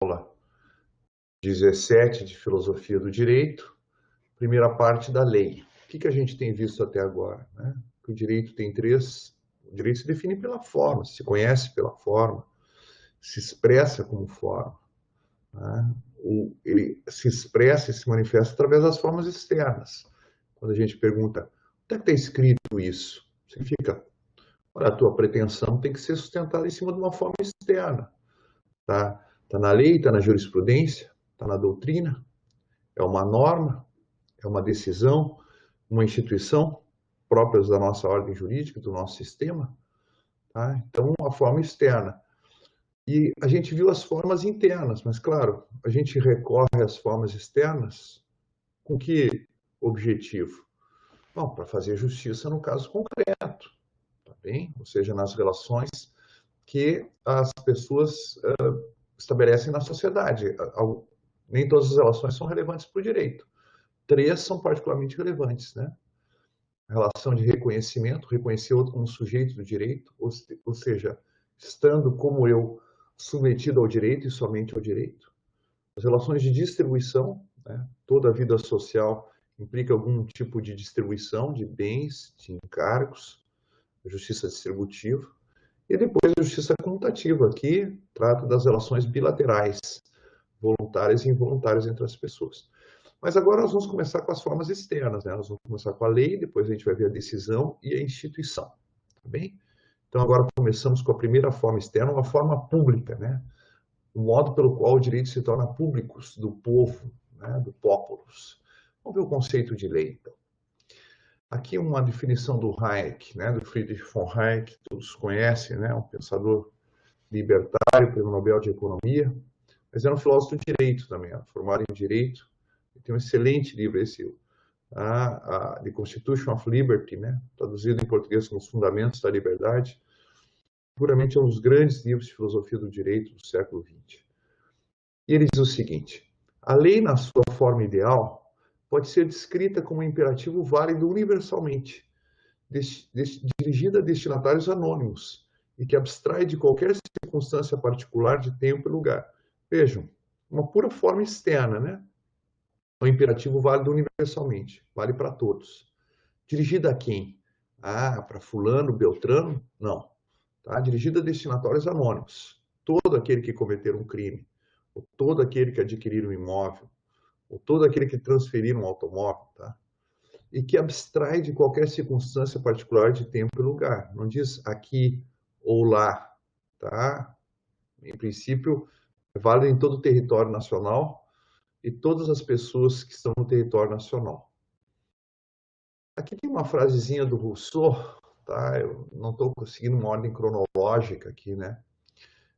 aula 17 de Filosofia do Direito, primeira parte da lei. O que a gente tem visto até agora? Né? Que o direito tem três... O direito se define pela forma, se conhece pela forma, se expressa como forma. Né? Ele se expressa e se manifesta através das formas externas. Quando a gente pergunta, onde é que está escrito isso? Significa, olha, a tua pretensão tem que ser sustentada em cima de uma forma externa. Tá na lei, está na jurisprudência, está na doutrina, é uma norma, é uma decisão, uma instituição próprias da nossa ordem jurídica, do nosso sistema. Tá? Então, a forma externa. E a gente viu as formas internas, mas, claro, a gente recorre às formas externas com que objetivo? Bom, para fazer justiça no caso concreto, tá bem? Ou seja, nas relações que as pessoas estabelecem na sociedade. Nem todas as relações são relevantes para o direito. Três são particularmente relevantes, né? A relação de reconhecimento, reconhecer outro como sujeito do direito, ou seja, estando como eu submetido ao direito e somente ao direito. As relações de distribuição, né? Toda a vida social implica algum tipo de distribuição de bens, de encargos, a justiça distributiva. E depois a justiça comutativa, que trata das relações bilaterais, voluntárias e involuntárias entre as pessoas. Mas agora nós vamos começar com as formas externas, né? Nós vamos começar com a lei, depois a gente vai ver a decisão e a instituição, tá bem? Então agora começamos com a primeira forma externa, uma forma pública, né? O modo pelo qual o direito se torna públicos do povo, né? Do populus. Vamos ver o conceito de lei, então. Aqui uma definição do Hayek, né? Do Friedrich von Hayek, todos conhecem, né? Um pensador libertário, prêmio Nobel de Economia, mas era um filósofo do direito também, formado em direito. Tem um excelente livro esse, The Constitution of Liberty, né? Traduzido em português como Os Fundamentos da Liberdade. Puramente é um dos grandes livros de filosofia do direito do século XX. E ele diz o seguinte: a lei, na sua forma ideal, pode ser descrita como um imperativo válido universalmente, dirigida a destinatários anônimos e que abstrai de qualquer circunstância particular de tempo e lugar. Vejam, uma pura forma externa, né? O imperativo válido universalmente, vale para todos. Dirigida a quem? Para fulano, beltrano? Não. Tá? Dirigida a destinatários anônimos. Todo aquele que cometer um crime, ou todo aquele que adquirir um imóvel, ou todo aquele que transferir um automóvel, tá? E que abstrai de qualquer circunstância particular de tempo e lugar. Não diz aqui ou lá, tá? Em princípio, é válido em todo o território nacional e todas as pessoas que estão no território nacional. Aqui tem uma frasezinha do Rousseau, tá? Eu não estou seguindo uma ordem cronológica aqui, né?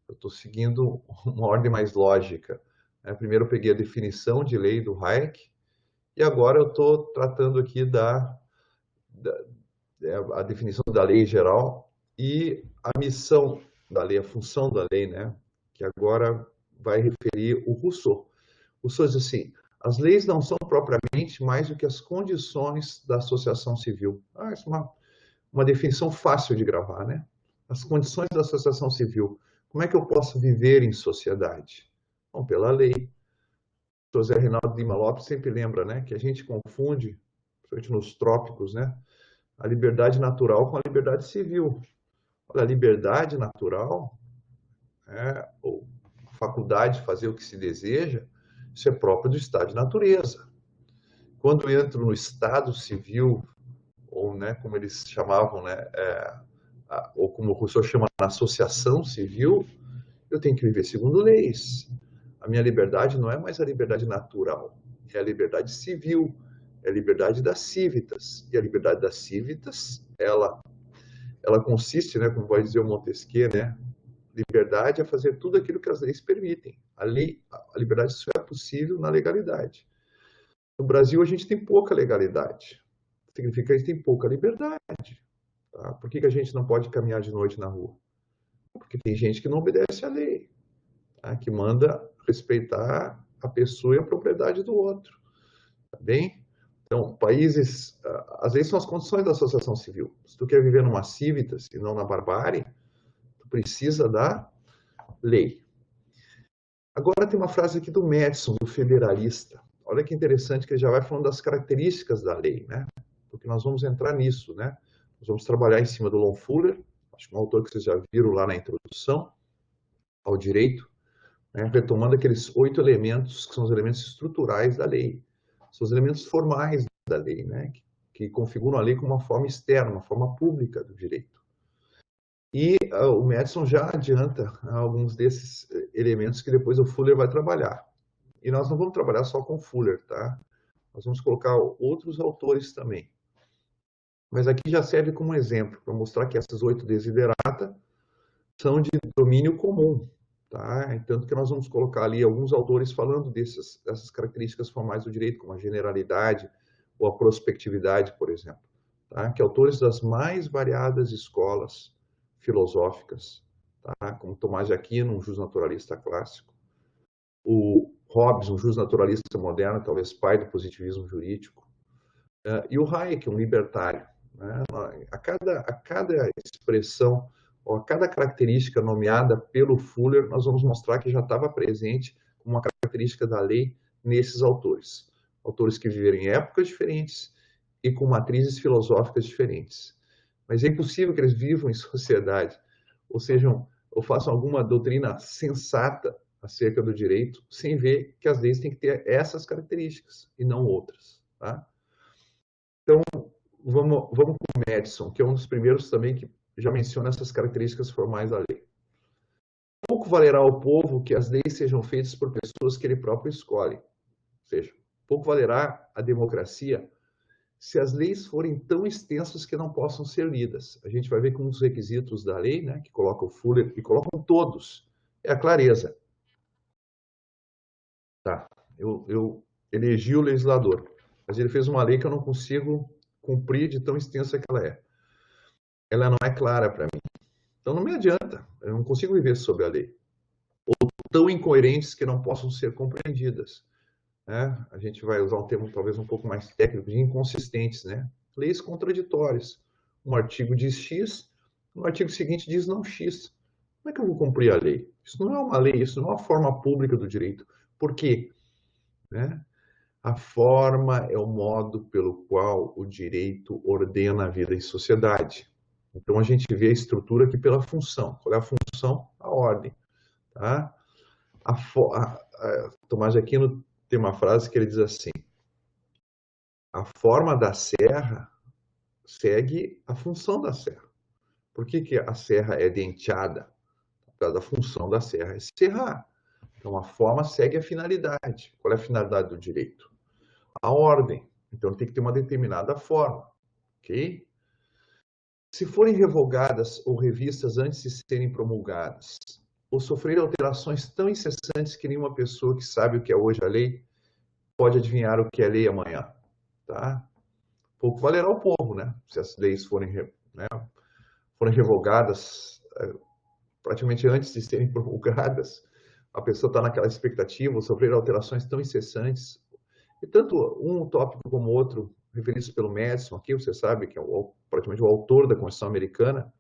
Eu estou seguindo uma ordem mais lógica. Né? Primeiro eu peguei a definição de lei do Hayek e agora eu estou tratando aqui a definição da lei geral e a missão da lei, a função da lei, né? Que agora vai referir o Rousseau. O Rousseau diz assim: as leis não são propriamente mais do que as condições da associação civil. Isso é uma definição fácil de gravar, né? As condições da associação civil. Como é que eu posso viver em sociedade? Bom, pela lei. O José Reinaldo Lima Lopes sempre lembra, né, que a gente confunde, principalmente nos trópicos, né, a liberdade natural com a liberdade civil. Olha, a liberdade natural, ou a faculdade de fazer o que se deseja, isso é próprio do estado de natureza. Quando eu entro no estado civil, ou, né, como eles chamavam, né, ou como o Rousseau chama, na associação civil, eu tenho que viver segundo leis. A minha liberdade não é mais a liberdade natural, é a liberdade civil, é a liberdade das civitas. E a liberdade das civitas, ela consiste, né, como vai dizer o Montesquieu, né, liberdade é fazer tudo aquilo que as leis permitem. A liberdade só é possível na legalidade. No Brasil, a gente tem pouca legalidade. Significa que a gente tem pouca liberdade. Tá? Por que a gente não pode caminhar de noite na rua? Porque tem gente que não obedece à lei, tá? Que manda respeitar a pessoa e a propriedade do outro. Tá bem? Então, as leis são as condições da associação civil. Se tu quer viver numa civitas e não na barbárie, tu precisa da lei. Agora tem uma frase aqui do Madison, do federalista. Olha que interessante que ele já vai falando das características da lei, né? Porque nós vamos entrar nisso, né? Nós vamos trabalhar em cima do Lon Fuller, acho que um autor que vocês já viram lá na introdução ao direito, né? Retomando aqueles 8 elementos que são os elementos estruturais da lei, são os elementos formais da lei, né? Que configuram a lei como uma forma externa, uma forma pública do direito. E o Madison já adianta alguns desses elementos que depois o Fuller vai trabalhar. E nós não vamos trabalhar só com Fuller, tá? Nós vamos colocar outros autores também. Mas aqui já serve como exemplo, para mostrar que essas 8 desiderata são de domínio comum, tá? Tanto que nós vamos colocar ali alguns autores falando dessas características formais do direito, como a generalidade ou a prospectividade, por exemplo, tá? Que autores das mais variadas escolas filosóficas, tá? Como Tomás de Aquino, um justnaturalista clássico, o Hobbes, um justnaturalista moderno, talvez pai do positivismo jurídico, e o Hayek, um libertário, né? A cada expressão ou a cada característica nomeada pelo Fuller, nós vamos mostrar que já estava presente como uma característica da lei nesses autores. Autores que viveram em épocas diferentes e com matrizes filosóficas diferentes. Mas é impossível que eles vivam em sociedade, ou façam alguma doutrina sensata acerca do direito, sem ver que as leis têm que ter essas características e não outras, tá? Então, vamos com o Madison, que é um dos primeiros também que já menciona essas características formais da lei. Pouco valerá ao povo que as leis sejam feitas por pessoas que ele próprio escolhe. Ou seja, pouco valerá a democracia se as leis forem tão extensas que não possam ser lidas. A gente vai ver que um dos requisitos da lei, né, que coloca o Fuller, e colocam todos, é a clareza. Tá, eu elegi o legislador, mas ele fez uma lei que eu não consigo cumprir de tão extensa que ela é. Ela não é clara para mim. Então não me adianta, eu não consigo viver sob a lei. Ou tão incoerentes que não possam ser compreendidas. Né? A gente vai usar um termo talvez um pouco mais técnico, de inconsistentes, né? Leis contraditórias. Um artigo diz X, no artigo seguinte diz não X. Como é que eu vou cumprir a lei? Isso não é uma lei, isso não é uma forma pública do direito. Por quê? Né? A forma é o modo pelo qual o direito ordena a vida em sociedade. Então a gente vê a estrutura aqui pela função. Qual é a função? A ordem. Tá? Tomás de Aquino tem uma frase que ele diz assim: a forma da serra segue a função da serra. Por que a serra é denteada? Por causa da função da serra é serrar. Então a forma segue a finalidade. Qual é a finalidade do direito? A ordem. Então tem que ter uma determinada forma. Ok? Se forem revogadas ou revistas antes de serem promulgadas, ou sofrerem alterações tão incessantes que nenhuma pessoa que sabe o que é hoje a lei pode adivinhar o que é lei amanhã, tá? Pouco valerá ao povo, né? Se as leis forem revogadas praticamente antes de serem promulgadas, a pessoa está naquela expectativa, ou sofrer alterações tão incessantes. E tanto um tópico como o outro, referidos pelo Madison aqui, você sabe que é praticamente o autor da Constituição Americana,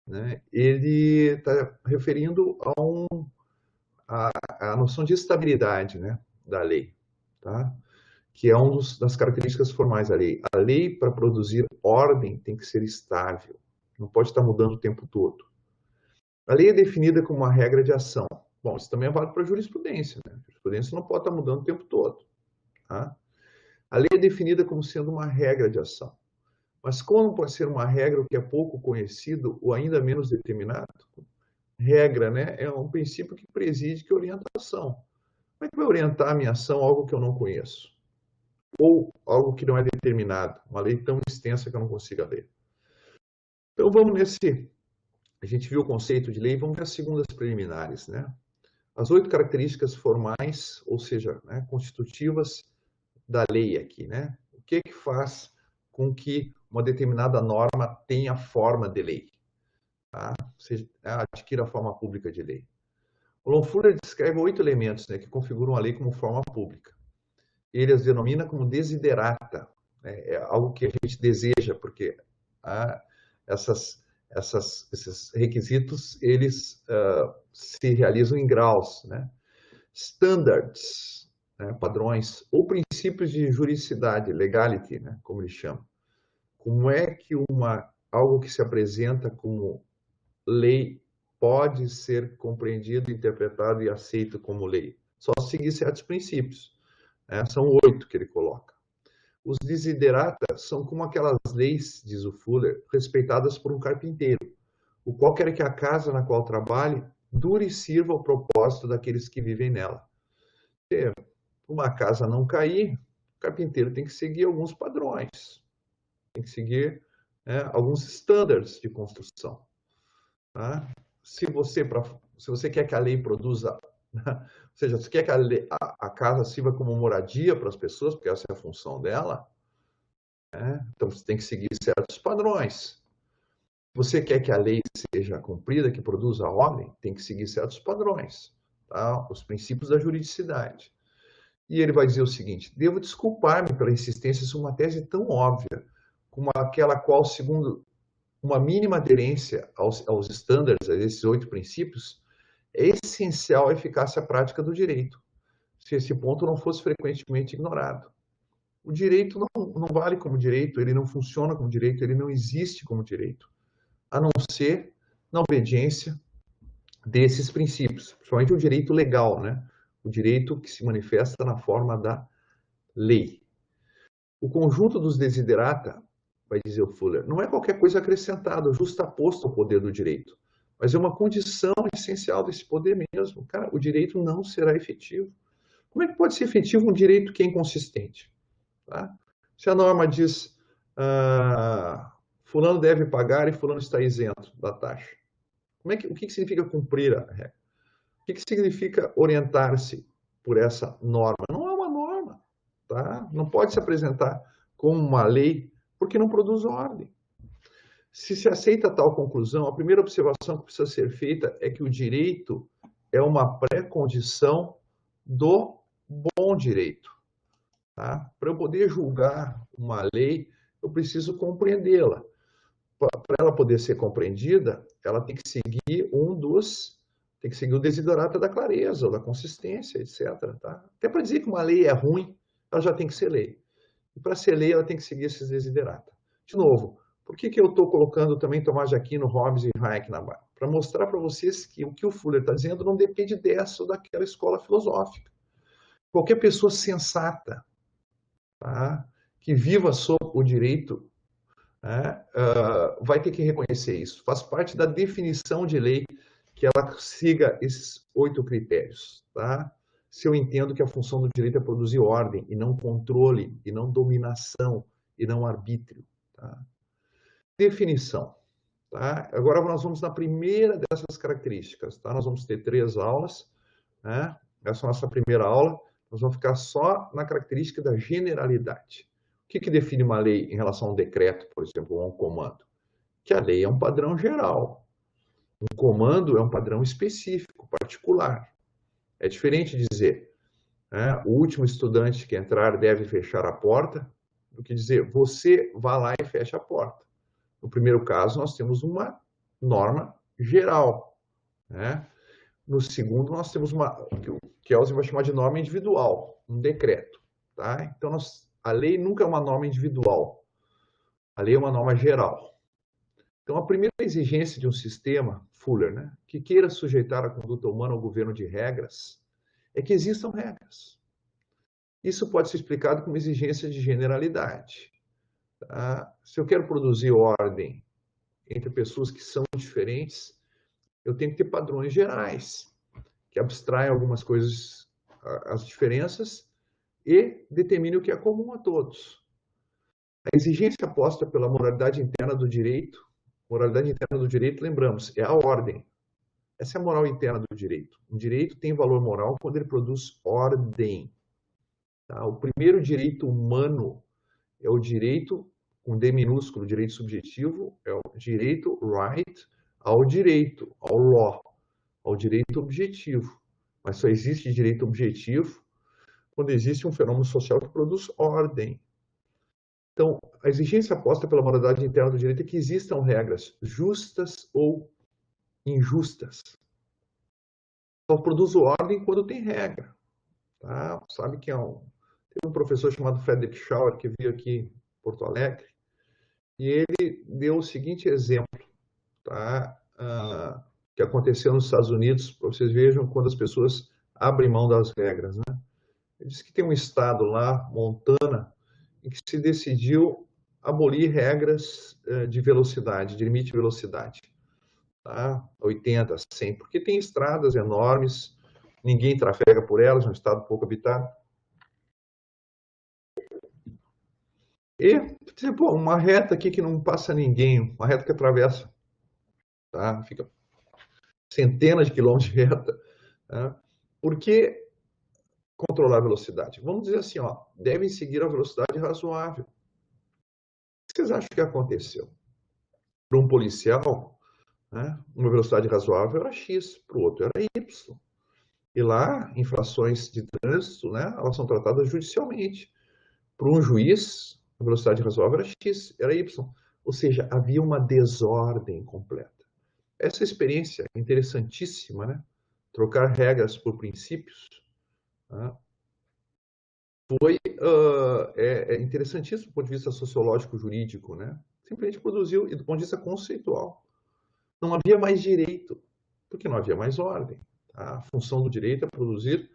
né? Ele está referindo a noção de estabilidade, né, da lei, tá? Que é uma das características formais da lei. A lei, para produzir ordem, tem que ser estável, não pode estar mudando o tempo todo. A lei é definida como uma regra de ação. Bom, isso também é válido para a jurisprudência, né? A jurisprudência não pode estar mudando o tempo todo, tá? A lei é definida como sendo uma regra de ação. Mas como pode ser uma regra que é pouco conhecido ou ainda menos determinado? Regra, né, é um princípio que preside, que orienta a ação. Como é que vai orientar a minha ação algo que eu não conheço? Ou algo que não é determinado, uma lei tão extensa que eu não consiga ler. Então vamos nesse, a gente viu o conceito de lei, vamos ver as segundas preliminares, né? As 8 características formais, ou seja, né, constitutivas da lei aqui, né? O que faz com que uma determinada norma tenha forma de lei, tá? Ou seja, adquira a forma pública de lei. O Lon Fuller descreve 8 elementos, né, que configuram a lei como forma pública. Ele as denomina como desiderata, né? É algo que a gente deseja, porque esses requisitos eles se realizam em graus, né? standards, né, padrões, ou princípios de juridicidade, legality, né, como eles chamam. Como é que algo que se apresenta como lei pode ser compreendido, interpretado e aceito como lei? Só seguir certos princípios. Né? São 8 que ele coloca. Os desiderata são como aquelas leis, diz o Fuller, respeitadas por um carpinteiro, o qual quer que a casa na qual trabalhe dure e sirva ao propósito daqueles que vivem nela. Se uma casa não cair, o carpinteiro tem que seguir alguns padrões, tem que seguir alguns standards de construção. Tá? Se você quer que a lei produza, ou seja, se quer que a casa sirva como moradia para as pessoas, porque essa é a função dela, então você tem que seguir certos padrões. Você quer que a lei seja cumprida, que produza ordem, tem que seguir certos padrões, tá? Os princípios da juridicidade. E ele vai dizer o seguinte: devo desculpar-me pela insistência sobre uma tese tão óbvia, como aquela qual, segundo uma mínima aderência aos estándares, a esses 8 princípios, é essencial a eficácia prática do direito, se esse ponto não fosse frequentemente ignorado. O direito não vale como direito, ele não funciona como direito, ele não existe como direito, a não ser na obediência desses princípios, principalmente o direito legal, né? O direito que se manifesta na forma da lei. O conjunto dos desiderata, vai dizer o Fuller, não é qualquer coisa acrescentada, justaposto ao poder do direito, mas é uma condição essencial desse poder mesmo. Cara, o direito não será efetivo. Como é que pode ser efetivo um direito que é inconsistente? Tá? Se a norma diz fulano deve pagar e fulano está isento da taxa, o que significa cumprir a regra? O que significa orientar-se por essa norma? Não é uma norma, tá? Não pode se apresentar como uma lei porque não produz ordem. Se se aceita tal conclusão, a primeira observação que precisa ser feita é que o direito é uma pré-condição do bom direito. Tá? Para eu poder julgar uma lei, eu preciso compreendê-la. Para ela poder ser compreendida, ela tem que seguir tem que seguir o desiderata da clareza, ou da consistência, etc. Tá? Até para dizer que uma lei é ruim, ela já tem que ser lei. E para ser lei, ela tem que seguir esses desiderata. De novo, por que eu estou colocando também Tomás de Aquino, Hobbes e Hayek na barra? Para mostrar para vocês que o que o Fuller está dizendo não depende dessa ou daquela escola filosófica. Qualquer pessoa sensata, tá? Que viva sob o direito, vai ter que reconhecer isso. Faz parte da definição de lei que ela siga esses 8 critérios. Tá? Se eu entendo que a função do direito é produzir ordem, e não controle, e não dominação, e não arbítrio. Tá? Definição. Tá? Agora nós vamos na primeira dessas características. Tá? Nós vamos ter 3 aulas. Né? Essa é a nossa primeira aula. Nós vamos ficar só na característica da generalidade. O que define uma lei em relação a um decreto, por exemplo, ou a um comando? Que a lei é um padrão geral. Um comando é um padrão específico, particular. É diferente de dizer, o último estudante que entrar deve fechar a porta, do que dizer, você vá lá e fecha a porta. No primeiro caso, nós temos uma norma geral. Né? No segundo, nós temos que o Kelsen vai chamar de norma individual, um decreto. Tá? Então, a lei nunca é uma norma individual. A lei é uma norma geral. Então, a primeira exigência de um sistema, Fuller, né, que queira sujeitar a conduta humana ao governo de regras, é que existam regras. Isso pode ser explicado como exigência de generalidade. Tá? Se eu quero produzir ordem entre pessoas que são diferentes, eu tenho que ter padrões gerais, que abstraem algumas coisas, as diferenças, e determine o que é comum a todos. A exigência posta pela moralidade interna do direito, lembramos, é a ordem. Essa é a moral interna do direito. O direito tem valor moral quando ele produz ordem. Tá? O primeiro direito humano é o direito, com D minúsculo, direito subjetivo, é o direito right ao direito, ao law, ao direito objetivo. Mas só existe direito objetivo quando existe um fenômeno social que produz ordem. Então, a exigência posta pela moralidade interna do direito é que existam regras justas ou injustas. Só produz ordem quando tem regra. Tá? Sabe que tem um professor chamado Frederick Schauer que veio aqui em Porto Alegre e ele deu o seguinte exemplo, tá? Que aconteceu nos Estados Unidos, para vocês vejam quando as pessoas abrem mão das regras. Né? Ele disse que tem um estado lá, Montana, em que se decidiu abolir regras de velocidade, de limite de velocidade. Tá? 80, 100, porque tem estradas enormes, ninguém trafega por elas, é um estado pouco habitado. E, tipo, uma reta aqui que não passa ninguém, uma reta que atravessa, tá? Fica centenas de quilômetros de reta. Tá? Por que controlar a velocidade? Vamos dizer assim, ó, devem seguir a velocidade razoável. O que vocês acham que aconteceu? Para um policial, né, uma velocidade razoável era X, para o outro era Y. E lá, infrações de trânsito, né, elas são tratadas judicialmente. Para um juiz, a velocidade razoável era X, era Y. Ou seja, havia uma desordem completa. Essa experiência é interessantíssima, né? Trocar regras por princípios, né? Foi interessantíssimo do ponto de vista sociológico, jurídico, né? Simplesmente produziu, e do ponto de vista conceitual. Não havia mais direito, porque não havia mais ordem. Tá? A função do direito é produzir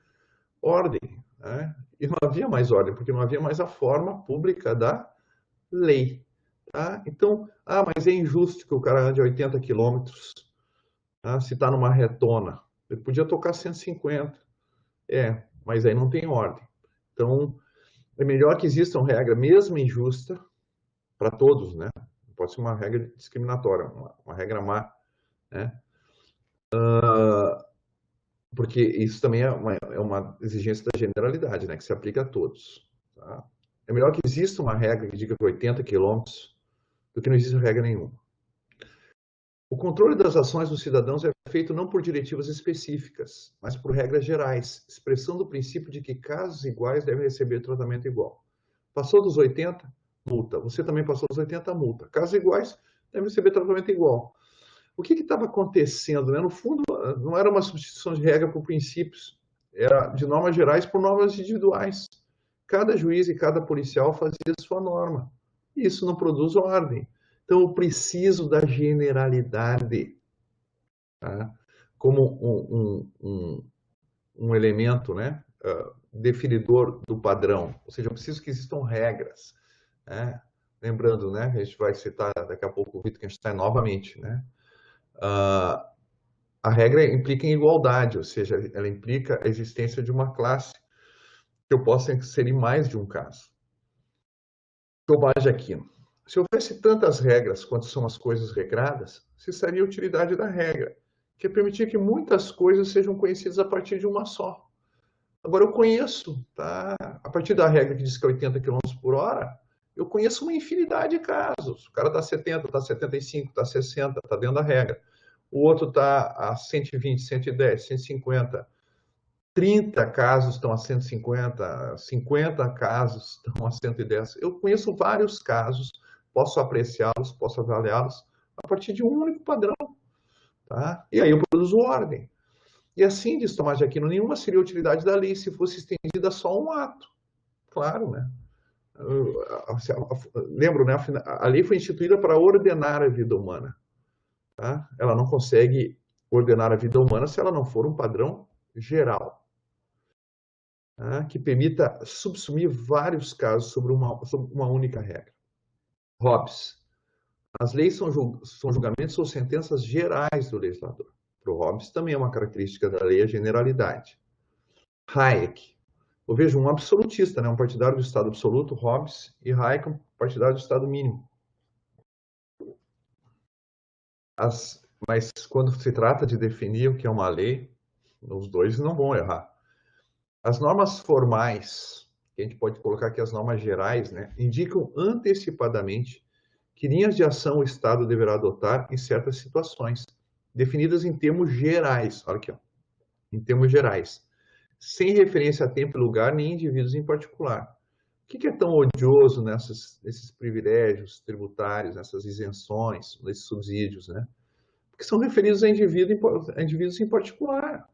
ordem, né? E não havia mais ordem, porque não havia mais a forma pública da lei. Tá? Então, mas é injusto que o cara ande 80 quilômetros, tá? Se está numa retona. Ele podia tocar 150. Mas aí não tem ordem. Então, é melhor que exista uma regra, mesmo injusta, para todos, né? Não pode ser uma regra discriminatória, uma regra má, né? Porque isso também é uma exigência da generalidade, né? Que se aplica a todos. Tá? É melhor que exista uma regra que diga que 80 quilômetros do que não existe regra nenhuma. O controle das ações dos cidadãos é feito não por diretivas específicas, mas por regras gerais, expressão do princípio de que casos iguais devem receber tratamento igual. Passou dos 80, multa. Você também passou dos 80, multa. Casos iguais devem receber tratamento igual. O que estava acontecendo? Né? No fundo, não era uma substituição de regra por princípios, era de normas gerais por normas individuais. Cada juiz e cada policial fazia sua norma. E isso não produz ordem. Então, eu preciso da generalidade, tá? Como um elemento, né, definidor do padrão. Ou seja, eu preciso que existam regras. Né? Lembrando, né, a gente vai citar daqui a pouco o Wittgenstein novamente, né? A regra implica em igualdade, ou seja, ela implica a existência de uma classe que eu possa inserir mais de um caso. Tomás de Aquino. Se houvesse tantas regras quanto são as coisas regradas, cessaria a utilidade da regra, que é permitir que muitas coisas sejam conhecidas a partir de uma só. Agora, eu conheço, tá? A partir da regra que diz que é 80 km por hora, eu conheço uma infinidade de casos. O cara está 70, está 75, está 60, está dentro da regra. O outro está a 120, 110, 150. 30 casos estão a 150, 50 casos estão a 110. Eu conheço vários casos, posso apreciá-los, posso avaliá-los a partir de um único padrão. Tá? E aí eu produzo ordem. E assim, diz Tomás de Aquino, nenhuma seria a utilidade da lei se fosse estendida a só um ato. Claro, né? Lembro, né? A lei foi instituída para ordenar a vida humana. Tá? Ela não consegue ordenar a vida humana se ela não for um padrão geral, tá? Que permita subsumir vários casos sobre uma única regra. Hobbes. As leis são julgamentos ou sentenças gerais do legislador. Para o Hobbes também é uma característica da lei a generalidade. Hayek. Eu vejo um absolutista, né? Um partidário do Estado absoluto, Hobbes, e Hayek, um partidário do Estado mínimo. Mas quando se trata de definir o que é uma lei, os dois não vão errar. As normas formais, que a gente pode colocar aqui as normas gerais, né? Indicam antecipadamente que linhas de ação o Estado deverá adotar em certas situações, definidas em termos gerais. Olha aqui, ó, em termos gerais, sem referência a tempo e lugar, nem indivíduos em particular. O que é tão odioso nesses privilégios tributários, nessas isenções, nesses subsídios, né? Porque são referidos a indivíduos em particular.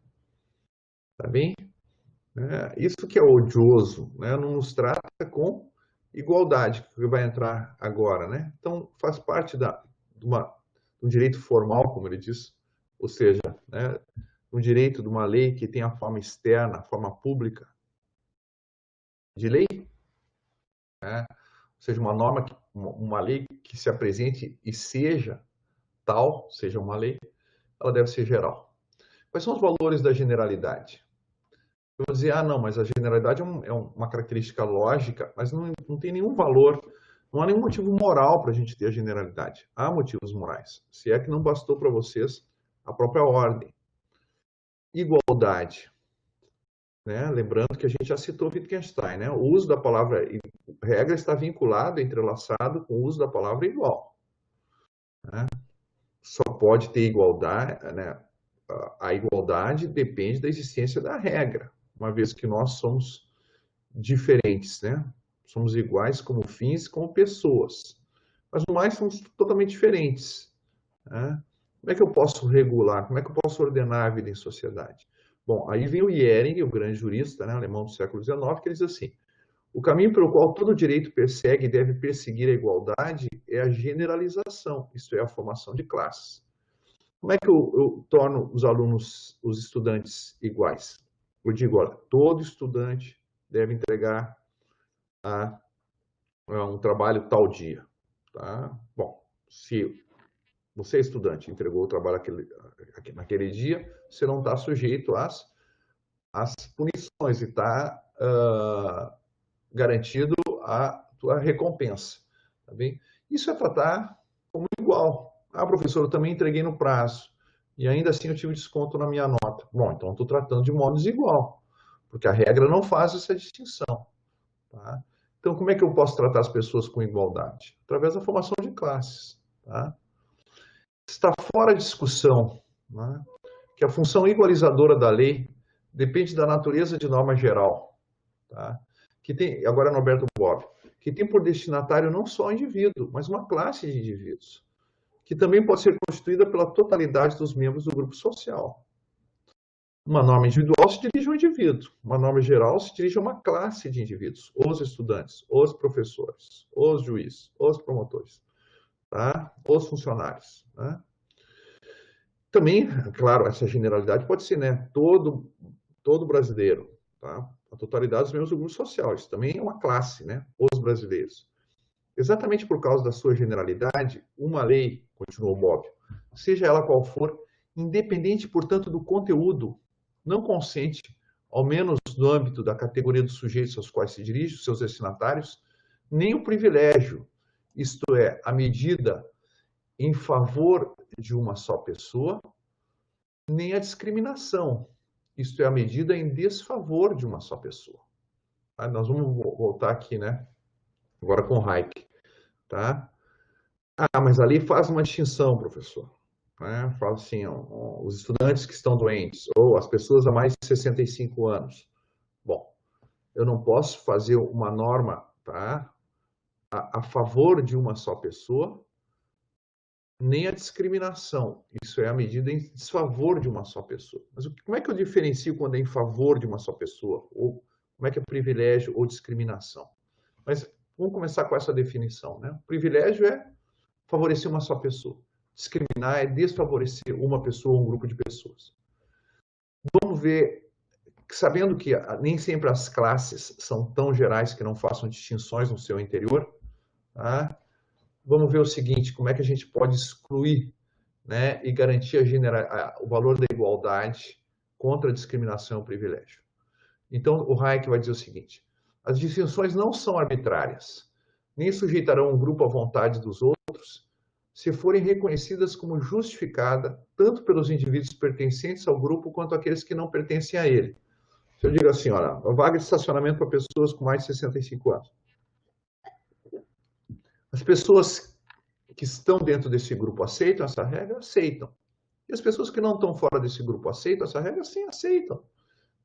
tá bem? Isso que é odioso, né? Não nos trata com igualdade, que vai entrar agora, né? Então, faz parte do direito formal, como ele diz, ou seja, né, um direito de uma lei que tem a forma externa, a forma pública de lei, né? Ou seja, uma norma, uma lei que se apresente e seja tal, seja uma lei, ela deve ser geral. Quais são os valores da generalidade? Eu vou dizer, não, mas a generalidade é uma característica lógica, mas não tem nenhum valor, não há nenhum motivo moral para a gente ter a generalidade. Há motivos morais. Se é que não bastou para vocês a própria ordem. Igualdade. Né? Lembrando que a gente já citou Wittgenstein, né? O uso da palavra regra está vinculado, entrelaçado com o uso da palavra igual. Né? Só pode ter igualdade, né? A igualdade depende da existência da regra, uma vez que nós somos diferentes, né? Somos iguais como fins, como pessoas, mas no mais somos totalmente diferentes. Né? Como é que eu posso regular? Como é que eu posso ordenar a vida em sociedade? Bom, aí vem o Jhering, o grande jurista, né, alemão do século XIX, que ele diz assim: o caminho pelo qual todo direito persegue e deve perseguir a igualdade é a generalização, isto é, a formação de classes. Como é que eu torno os alunos, os estudantes iguais? Eu digo, olha, todo estudante deve entregar um trabalho tal dia. Tá? Bom, se você, estudante, entregou o trabalho naquele dia, você não está sujeito às punições e está garantido a tua recompensa. Tá bem? Isso é tratar como igual. Professor, eu também entreguei no prazo e ainda assim eu tive desconto na minha nota. Bom, então estou tratando de modo desigual, porque a regra não faz essa distinção. Tá? Então, como é que eu posso tratar as pessoas com igualdade? Através da formação de classes. Tá? Está fora de discussão, né, que a função igualizadora da lei depende da natureza de norma geral. Tá? Que tem, agora Norberto Bobbio, que tem por destinatário não só o indivíduo, mas uma classe de indivíduos, que também pode ser constituída pela totalidade dos membros do grupo social. Uma norma individual se dirige ao indivíduo, uma norma geral se dirige a uma classe de indivíduos, os estudantes, os professores, os juízes, os promotores, tá? Os funcionários. Né? Também, claro, essa generalidade pode ser, né, todo brasileiro, tá? A totalidade dos membros do grupo social, isso também é uma classe, né? Os brasileiros. Exatamente por causa da sua generalidade, uma lei, continuou Bobbio, seja ela qual for, independente, portanto, do conteúdo, não consente, ao menos no âmbito da categoria dos sujeitos aos quais se dirige, os seus destinatários, nem o privilégio, isto é, a medida em favor de uma só pessoa, nem a discriminação, isto é, a medida em desfavor de uma só pessoa. Tá? Nós vamos voltar aqui, né? Agora com Hayek. Tá? Mas ali faz uma distinção, professor. Né? Fala assim, os estudantes que estão doentes, ou as pessoas há mais de 65 anos. Bom, eu não posso fazer uma norma, tá, a favor de uma só pessoa, nem a discriminação. Isso é a medida em desfavor de uma só pessoa. Mas como é que eu diferencio quando é em favor de uma só pessoa? Ou como é que é privilégio ou discriminação? Mas vamos começar com essa definição. Né? O privilégio é favorecer uma só pessoa. Discriminar é desfavorecer uma pessoa ou um grupo de pessoas. Vamos ver, sabendo que nem sempre as classes são tão gerais que não façam distinções no seu interior, tá? Vamos ver o seguinte, como é que a gente pode excluir, né, e garantir o valor da igualdade contra a discriminação e o privilégio. Então, o Hayek vai dizer o seguinte: as distinções não são arbitrárias, nem sujeitarão um grupo à vontade dos outros, se forem reconhecidas como justificada tanto pelos indivíduos pertencentes ao grupo quanto aqueles que não pertencem a ele. Se eu digo assim, olha, a vaga de estacionamento para pessoas com mais de 65 anos. As pessoas que estão dentro desse grupo aceitam essa regra? Aceitam. E as pessoas que não estão fora desse grupo aceitam essa regra? Sim, aceitam.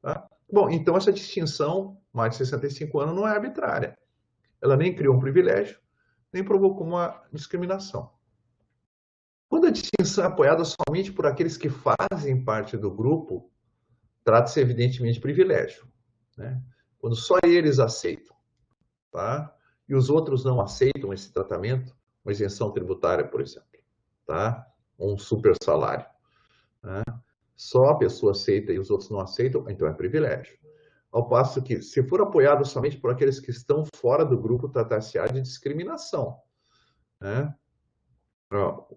Tá? Bom, então essa distinção, mais de 65 anos, não é arbitrária. Ela nem criou um privilégio, nem provocou uma discriminação. Quando a distinção é apoiada somente por aqueles que fazem parte do grupo, trata-se evidentemente de privilégio, né? Quando só eles aceitam, tá? E os outros não aceitam esse tratamento, uma isenção tributária, por exemplo, tá? Um super salário, né? Só a pessoa aceita e os outros não aceitam, então é privilégio. Ao passo que, se for apoiado somente por aqueles que estão fora do grupo, tratar-se-á de discriminação, né?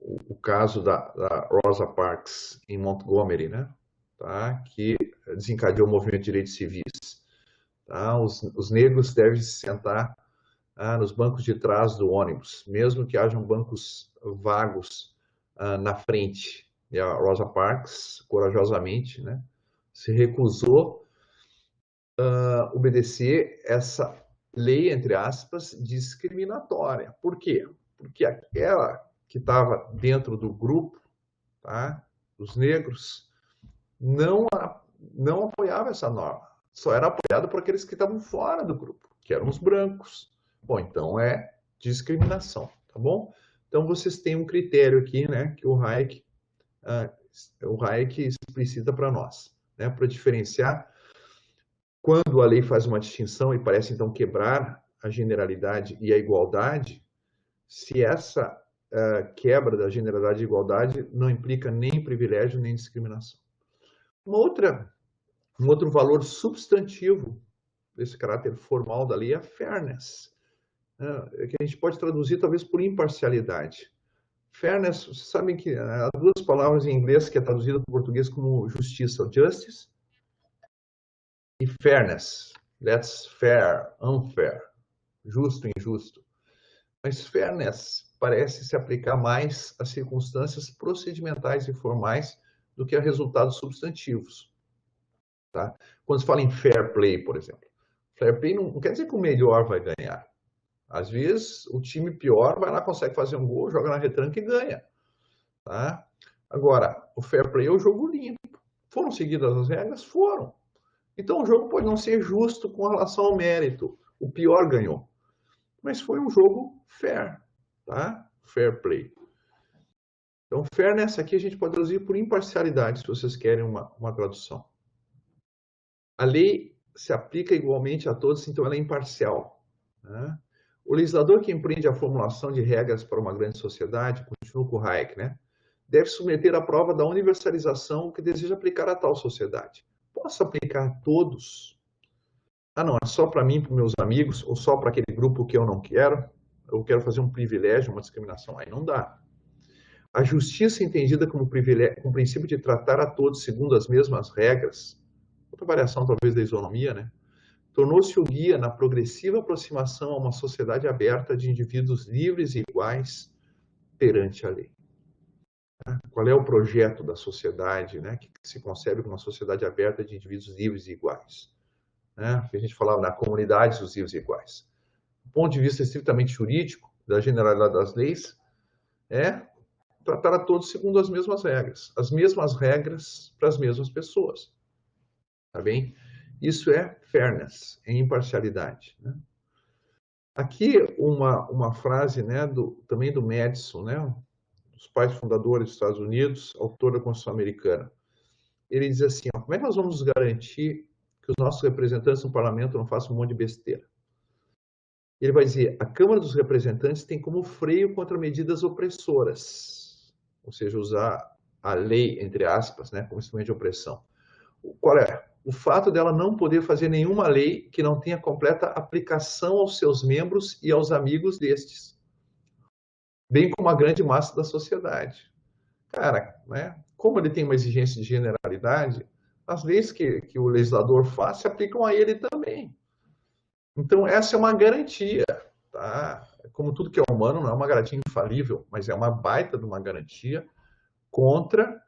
O caso da Rosa Parks em Montgomery, né? Tá? Que desencadeou o movimento de direitos civis. Tá? Os negros devem se sentar nos bancos de trás do ônibus, mesmo que hajam bancos vagos na frente. E a Rosa Parks, corajosamente, né, se recusou a obedecer essa lei, entre aspas, discriminatória. Por quê? Porque aquela que estava dentro do grupo, tá, dos negros, não apoiava essa norma. Só era apoiado por aqueles que estavam fora do grupo, que eram os brancos. Bom, então é discriminação, tá bom? Então vocês têm um critério aqui, né, que o Hayek explicita para nós, né, para diferenciar quando a lei faz uma distinção e parece então quebrar a generalidade e a igualdade, se essa quebra da generalidade e igualdade não implica nem privilégio nem discriminação. Um outro valor substantivo desse caráter formal da lei é a fairness, que a gente pode traduzir talvez por imparcialidade. Fairness, vocês sabem que há duas palavras em inglês que é traduzida para o português como justiça, justice e fairness. That's fair, unfair, justo, injusto. Mas fairness parece se aplicar mais a circunstâncias procedimentais e formais do que a resultados substantivos. Tá? Quando se fala em fair play, por exemplo, fair play não quer dizer que o melhor vai ganhar. Às vezes, o time pior vai lá, consegue fazer um gol, joga na retranca e ganha. Tá? Agora, o fair play é o jogo limpo. Foram seguidas as regras? Foram. Então, o jogo pode não ser justo com relação ao mérito. O pior ganhou. Mas foi um jogo fair. Tá? Fair play. Então, fairness aqui a gente pode traduzir por imparcialidade, se vocês querem uma tradução. A lei se aplica igualmente a todos, então ela é imparcial. Né? O legislador que empreende a formulação de regras para uma grande sociedade, continua com o Hayek, né, deve submeter à prova da universalização que deseja aplicar a tal sociedade. Posso aplicar a todos? Ah, não, é só para mim, para meus amigos, ou só para aquele grupo que eu não quero? Eu quero fazer um privilégio, uma discriminação? Aí não dá. A justiça entendida como privilégio, com o princípio de tratar a todos segundo as mesmas regras, outra variação talvez da isonomia, né? Tornou-se o guia na progressiva aproximação a uma sociedade aberta de indivíduos livres e iguais perante a lei. Qual é o projeto da sociedade, né, que se concebe como uma sociedade aberta de indivíduos livres e iguais? Né? A gente falava na comunidade dos livres e iguais. Do ponto de vista estritamente jurídico, da generalidade das leis, é tratar a todos segundo as mesmas regras para as mesmas pessoas. Tá bem? Isso é fairness, é imparcialidade. Né? Aqui uma frase, né, também do Madison, né, dos pais fundadores dos Estados Unidos, autor da Constituição Americana. Ele diz assim, ó, como é que nós vamos garantir que os nossos representantes no parlamento não façam um monte de besteira? Ele vai dizer, a Câmara dos Representantes tem como freio contra medidas opressoras, ou seja, usar a lei, entre aspas, né, como instrumento de opressão. Qual é? O fato dela não poder fazer nenhuma lei que não tenha completa aplicação aos seus membros e aos amigos destes, bem como a grande massa da sociedade. Cara, né, como ele tem uma exigência de generalidade, as leis que o legislador faz se aplicam a ele também. Então, essa é uma garantia. Tá? Como tudo que é humano, não é uma garantia infalível, mas é uma baita de uma garantia contra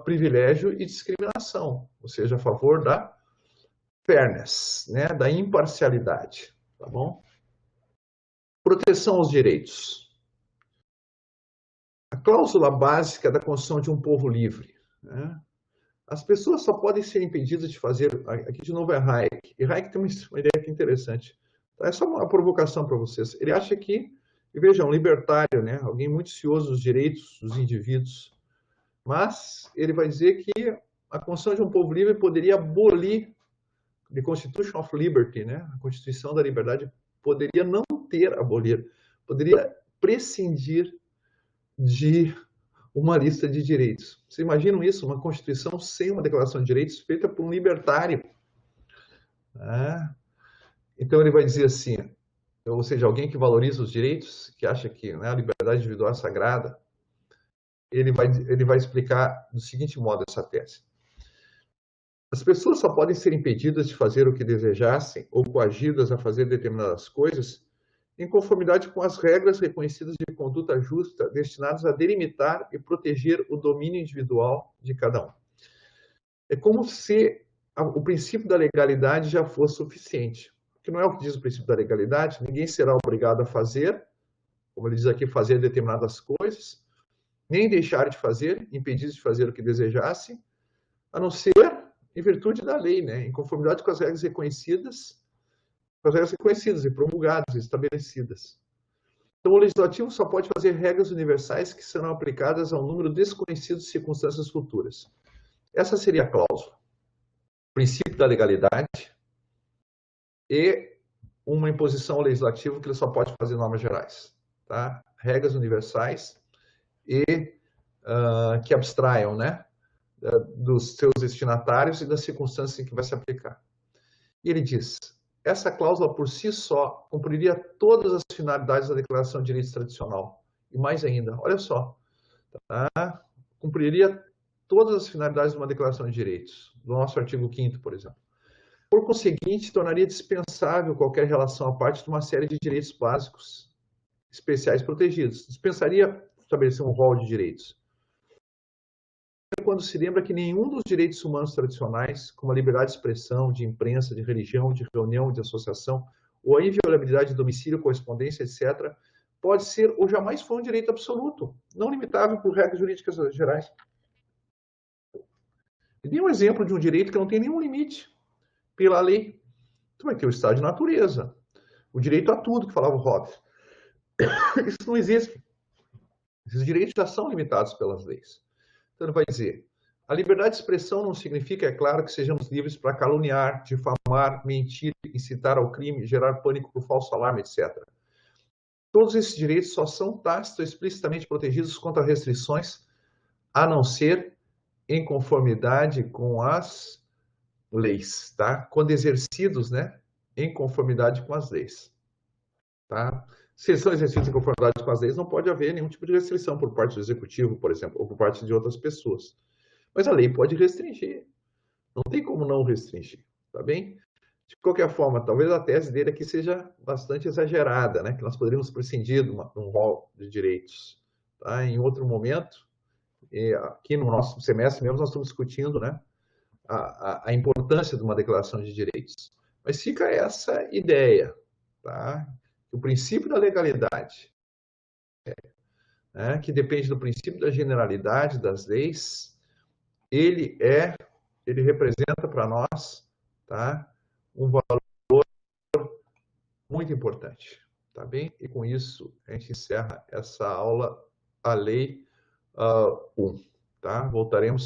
privilégio e discriminação, ou seja, a favor da fairness, né, da imparcialidade, tá bom? Proteção aos direitos. A cláusula básica da construção de um povo livre. Né? As pessoas só podem ser impedidas de fazer, aqui de novo é Hayek, e Hayek tem uma ideia que é interessante. É só uma provocação para vocês. Ele acha que, vejam, um libertário, né, alguém muito cioso dos direitos dos indivíduos, mas ele vai dizer que a Constituição de um povo livre poderia abolir, the Constitution of Liberty, né? A Constituição da Liberdade poderia não abolir, poderia prescindir de uma lista de direitos. Vocês imaginam isso? Uma Constituição sem uma declaração de direitos feita por um libertário. Então ele vai dizer assim, ou seja, alguém que valoriza os direitos, que acha que, né, a liberdade individual é sagrada, ele vai explicar do seguinte modo essa tese. As pessoas só podem ser impedidas de fazer o que desejassem ou coagidas a fazer determinadas coisas em conformidade com as regras reconhecidas de conduta justa destinadas a delimitar e proteger o domínio individual de cada um. É como se o princípio da legalidade já fosse suficiente. Que não é o que diz o princípio da legalidade, ninguém será obrigado a fazer, como ele diz aqui, fazer determinadas coisas, nem deixar de fazer, impedidos de fazer o que desejassem, a não ser em virtude da lei, né? Em conformidade com as regras reconhecidas e promulgadas, estabelecidas. Então, o legislativo só pode fazer regras universais que serão aplicadas a um número desconhecido de circunstâncias futuras. Essa seria a cláusula. O princípio da legalidade e uma imposição ao legislativo que ele só pode fazer normas gerais. Tá? Regras universais e que abstraiam, né, dos seus destinatários e das circunstâncias em que vai se aplicar. E ele diz, essa cláusula por si só cumpriria todas as finalidades da Declaração de Direitos Tradicional. E mais ainda, olha só, tá? Cumpriria todas as finalidades de uma Declaração de Direitos, do nosso artigo 5º, por exemplo. Por conseguinte, tornaria dispensável qualquer relação à parte de uma série de direitos básicos especiais protegidos. Dispensaria estabelecer um rol de direitos. Quando se lembra que nenhum dos direitos humanos tradicionais, como a liberdade de expressão, de imprensa, de religião, de reunião, de associação, ou a inviolabilidade de domicílio, correspondência, etc., pode ser ou jamais foi um direito absoluto, não limitável por regras jurídicas gerais. E dei um exemplo de um direito que não tem nenhum limite pela lei. Tu vai ter o estado de natureza, o direito a tudo que falava o Hobbes. Isso não existe. Esses direitos já são limitados pelas leis. Então ele vai dizer, a liberdade de expressão não significa, é claro, que sejamos livres para caluniar, difamar, mentir, incitar ao crime, gerar pânico por falso alarme, etc. Todos esses direitos só são tácita ou explicitamente protegidos contra restrições, a não ser em conformidade com as leis, tá? Quando exercidos, né, em conformidade com as leis, tá? Se eles são exercidos em conformidade com as leis, não pode haver nenhum tipo de restrição por parte do executivo, por exemplo, ou por parte de outras pessoas. Mas a lei pode restringir. Não tem como não restringir, tá bem? De qualquer forma, talvez a tese dele aqui seja bastante exagerada, né? Que nós poderíamos prescindir de um rol de direitos, tá? Em outro momento, aqui no nosso semestre mesmo, nós estamos discutindo, né, a importância de uma declaração de direitos. Mas fica essa ideia, tá? O princípio da legalidade, né, que depende do princípio da generalidade das leis, ele representa para nós, tá, um valor muito importante, tá bem? E com isso a gente encerra essa aula, a lei 1, tá? Voltaremos